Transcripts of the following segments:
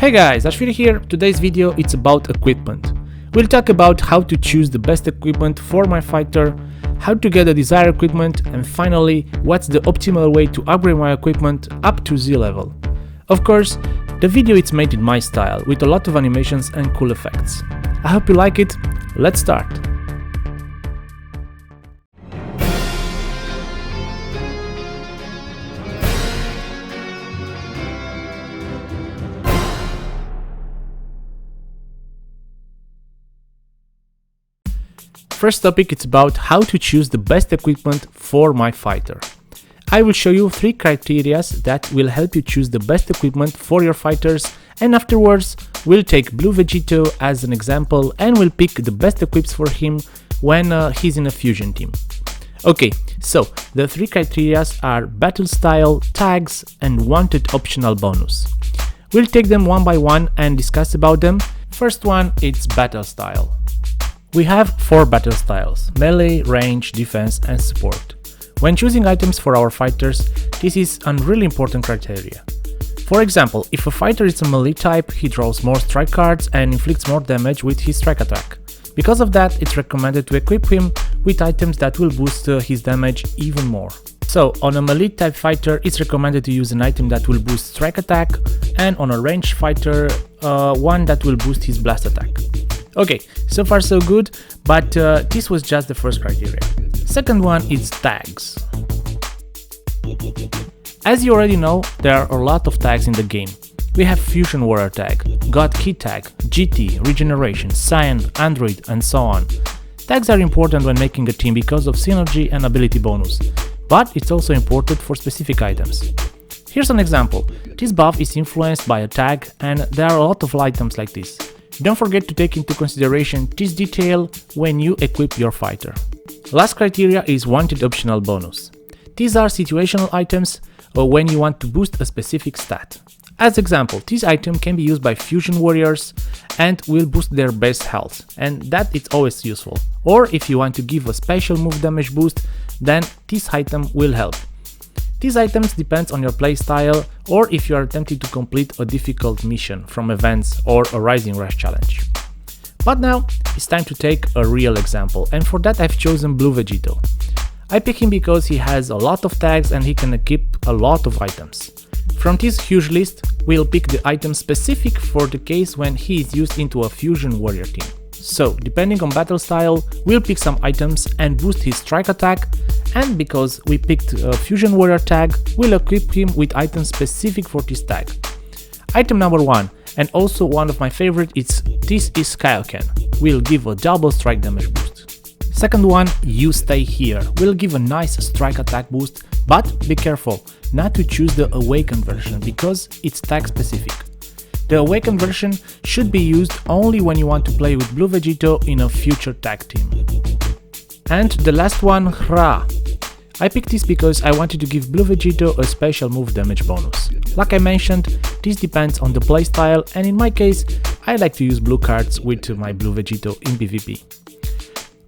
Hey guys, Ashvili here. Today's video it's about equipment. We'll talk about how to choose the best equipment for my fighter, how to get the desired equipment, and finally, what's the optimal way to upgrade my equipment up to Z level. Of course, the video is made in my style, with a lot of animations and cool effects. I hope you like it. Let's start. First topic is about how to choose the best equipment for my fighter. I will show you 3 criteria that will help you choose the best equipment for your fighters, and afterwards we'll take Blue Vegito as an example and we'll pick the best equips for him when he's in a fusion team. Okay, so the 3 criteria are battle style, tags, and wanted optional bonus. We'll take them one by one and discuss about them. First one, it's battle style. We have 4 battle styles: melee, range, defense, and support. When choosing items for our fighters, this is a really important criteria. For example, if a fighter is a melee type, he draws more strike cards and inflicts more damage with his strike attack. Because of that, it's recommended to equip him with items that will boost his damage even more. So, on a melee type fighter, it's recommended to use an item that will boost strike attack, and on a ranged fighter, one that will boost his blast attack. Okay, so far so good, but this was just the first criteria. Second one is tags. As you already know, there are a lot of tags in the game. We have Fusion Warrior tag, God Key tag, GT, Regeneration, Cyan, Android, and so on. Tags are important when making a team because of synergy and ability bonus, but it's also important for specific items. Here's an example. This buff is influenced by a tag, and there are a lot of items like this. Don't forget to take into consideration this detail when you equip your fighter. Last criteria is wanted optional bonus. These are situational items when you want to boost a specific stat. As example, this item can be used by fusion warriors and will boost their base health, and that is always useful. Or if you want to give a special move damage boost, then this item will help. These items depend on your playstyle, or if you are attempting to complete a difficult mission from events or a Rising Rush challenge. But now it's time to take a real example, and for that I've chosen Blue Vegito. I pick him because he has a lot of tags and he can equip a lot of items. From this huge list, we'll pick the item specific for the case when he is used into a fusion warrior team. So, depending on battle style, we'll pick some items and boost his strike attack, and because we picked a Fusion Warrior tag, we'll equip him with items specific for this tag. Item number 1, and also one of my favorite, is This is Kaioken. We'll give a double strike damage boost. Second one, You Stay Here. We'll give a nice strike attack boost, but be careful not to choose the Awakened version because it's tag specific. The Awakened version should be used only when you want to play with Blue Vegito in a future tag team. And the last one, Ra. I picked this because I wanted to give Blue Vegito a special move damage bonus. Like I mentioned, this depends on the playstyle, and in my case, I like to use blue cards with my Blue Vegito in PvP.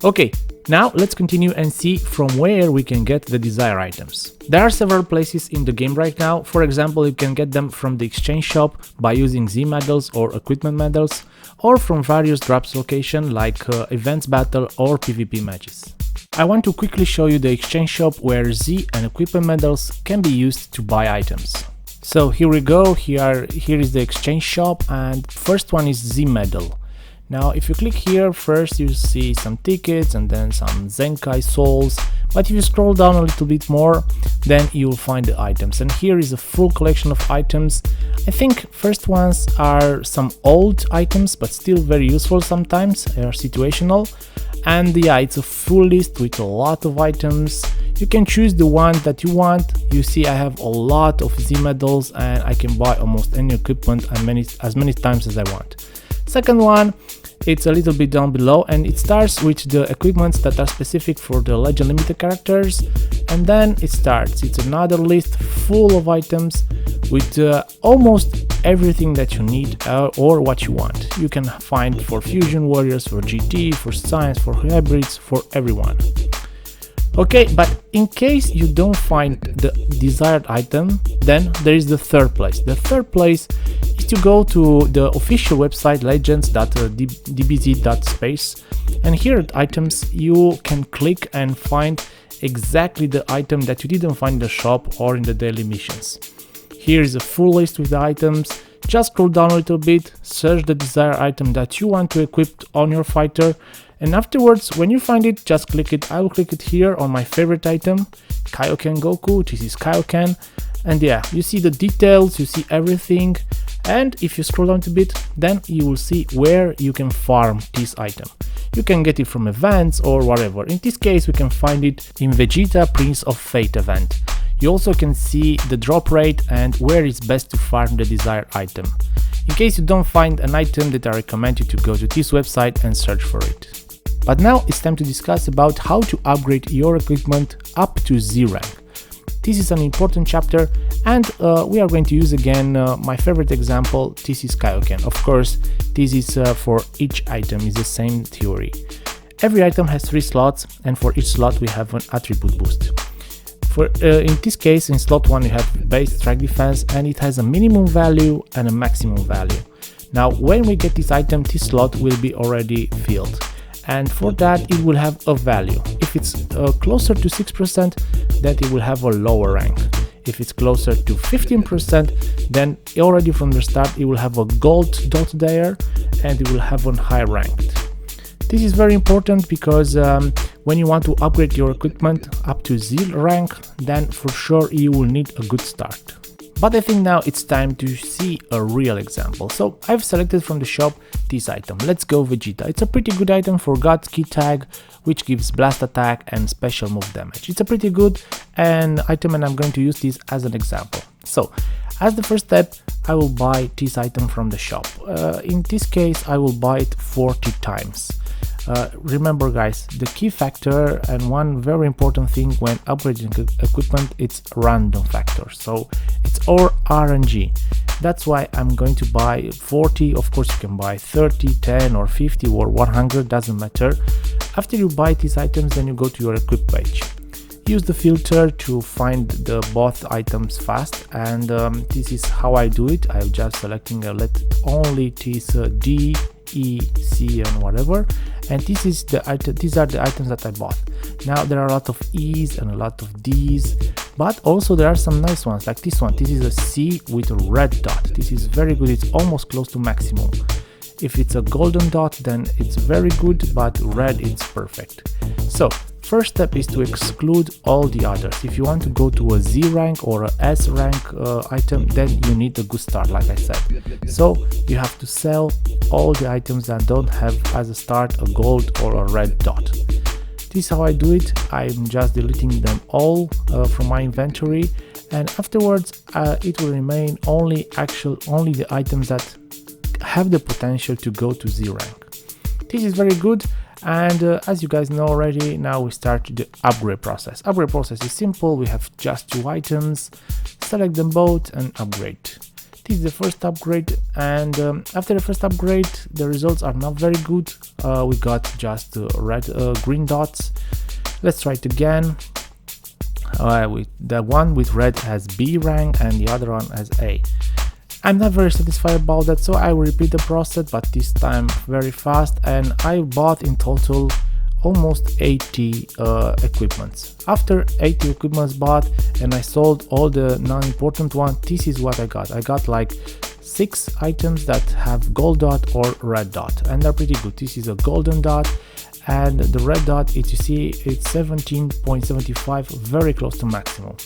Okay, now let's continue and see from where we can get the desired items. There are several places in the game right now. For example, you can get them from the exchange shop by using Z medals or equipment medals, or from various drops location like events battle or PvP matches. I want to quickly show you the exchange shop where Z and equipment medals can be used to buy items. So here we go, here is the exchange shop, and first one is Z medal. Now if you click here, first you see some tickets and then some Zenkai souls, but if you scroll down a little bit more, then you'll find the items, and here is a full collection of items. I think first ones are some old items but still very useful sometimes, they are situational, and yeah, it's a full list with a lot of items. You can choose the one that you want. You see I have a lot of Z medals and I can buy almost any equipment as many times as I want. Second one, it's a little bit down below, and it starts with the equipments that are specific for the Legend Limited characters, and then it starts. It's another list full of items with almost everything that you need or what you want. You can find for Fusion Warriors, for GT, for Science, for Hybrids, for everyone. Okay, but in case you don't find the desired item, then there is the third place. The third place is you go to the official website legends.dbz.space, and here at items you can click and find exactly the item that you didn't find in the shop or in the daily missions. Here is a full list with the items. Just scroll down a little bit, search the desired item that you want to equip on your fighter, and afterwards when you find it, just click it. I will click it here on my favorite item, Kaioken Goku. This is Kaioken, and yeah, you see the details, you see everything, and if you scroll down a bit, then you will see where you can farm this item. You can get it from events or whatever. In this case we can find it in Vegeta Prince of Fate event. You also can see the drop rate and where it's best to farm the desired item. In case you don't find an item, that I recommend you to go to this website and search for it. But now it's time to discuss about how to upgrade your equipment up to Z rank. This is an important chapter, and we are going to use again my favorite example. This is Kaioken. Of course, this is for each item, is the same theory. Every item has 3 slots, and for each slot we have an attribute boost. In this case, in slot 1 you have base strike defense, and it has a minimum value and a maximum value. Now when we get this item, this slot will be already filled, and for that it will have a value. If it's closer to 6%, then it will have a lower rank. If it's closer to 15%, then already from the start it will have a gold dot there, and it will have a high ranked. This is very important because when you want to upgrade your equipment up to Z rank, then for sure you will need a good start. But I think now it's time to see a real example. So I've selected from the shop this item. Let's go Vegeta. It's a pretty good item for God's Key tag, which gives blast attack and special move damage. It's a pretty good item, and I'm going to use this as an example. So as the first step, I will buy this item from the shop. In this case, I will buy it 40 times. Remember guys, the key factor and one very important thing when upgrading equipment, it's random factor, so it's or RNG. That's why I'm going to buy 40. Of course you can buy 30, 10 or 50 or 100, doesn't matter. After you buy these items, then you go to your equip page. Use the filter to find the both items fast, and this is how I do it. I'm just selecting let only this D, E, C and whatever, and these are the items that I bought. Now there are a lot of E's and a lot of D's, but also there are some nice ones like this one. This is a C with a red dot. This is very good, it's almost close to maximum. If it's a golden dot, then it's very good, but red it's perfect. So first step is to exclude all the others. If you want to go to a Z rank or a S rank item, then you need a good start, like I said. So you have to sell all the items that don't have as a start a gold or a red dot. This is how I do it. I'm just deleting them all from my inventory, and afterwards it will remain only the items that have the potential to go to Z rank. This is very good. And as you guys know already, now we start the upgrade process. Upgrade process is simple. We have just 2 items, select them both and upgrade. This is the first upgrade, and after the first upgrade the results are not very good. We got just green dots. Let's try it again. The one with red has B rank and the other one has A. I'm not very satisfied about that, so I will repeat the process, but this time very fast, and I bought in total almost 80 equipments. After 80 equipments bought and I sold all the non-important ones, this is what I got. I got like 6 items that have gold dot or red dot, and they're pretty good. This is a golden dot, and the red dot, you see, it's 17.75, very close to maximum.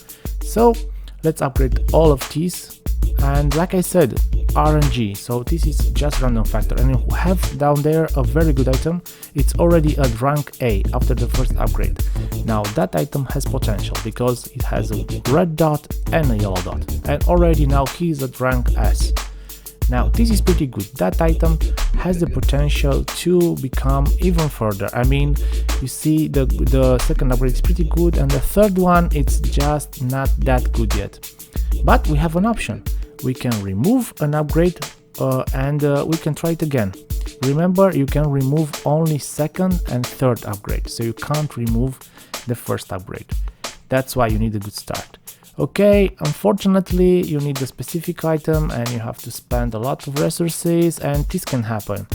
So let's upgrade all of these. And like I said, RNG, so this is just random factor, and you have down there a very good item. It's already at rank A after the first upgrade. Now that item has potential because it has a red dot and a yellow dot, and already now he is at rank S. Now this is pretty good. That item has the potential to become even further. I mean, you see the second upgrade is pretty good, and the third one it's just not that good yet. But we have an option. We can remove an upgrade and we can try it again. Remember, you can remove only second and third upgrade, so you can't remove the first upgrade. That's why you need a good start. Okay, unfortunately you need a specific item and you have to spend a lot of resources, and this can happen.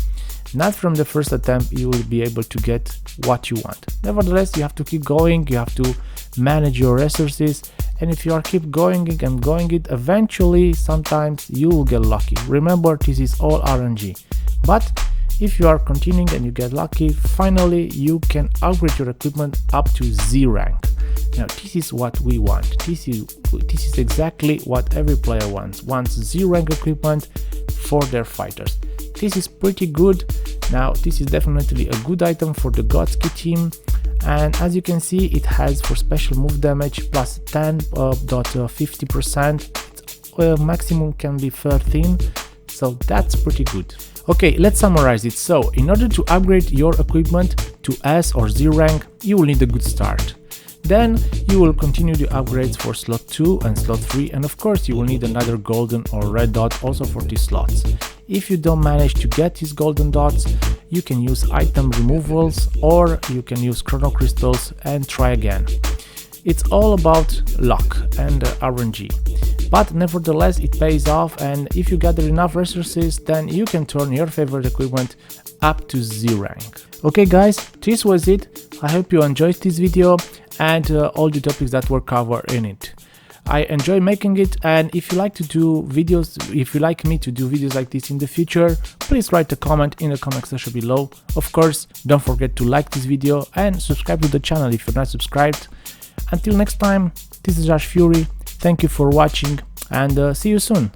Not from the first attempt you will be able to get what you want. Nevertheless, you have to keep going, you have to manage your resources, and if you are keep going and going it, eventually sometimes you will get lucky. Remember, this is all RNG. But if you are continuing and you get lucky, finally you can upgrade your equipment up to Z rank. Now this is what we want. This is exactly what every player wants Z rank equipment for their fighters. This is pretty good. Now this is definitely a good item for the Daisuki team, and as you can see, it has for special move damage plus 10.50%. Maximum can be 13, so that's pretty good. Okay, let's summarize it. So in order to upgrade your equipment to S or Z rank, you will need a good start. Then you will continue the upgrades for slot 2 and slot 3, and of course you will need another golden or red dot also for these slots. If you don't manage to get these golden dots, you can use item removals or you can use chrono crystals and try again. It's all about luck and RNG. But nevertheless it pays off, and if you gather enough resources, then you can turn your favorite equipment up to Z rank. Okay guys, this was it. I hope you enjoyed this video and all the topics that were covered in it. I enjoy making it, and if you like to do videos, if you like me to do videos like this in the future, please write a comment in the comment section below. Of course, don't forget to like this video and subscribe to the channel if you're not subscribed. Until next time, this is Josh Fury. Thank you for watching, and see you soon.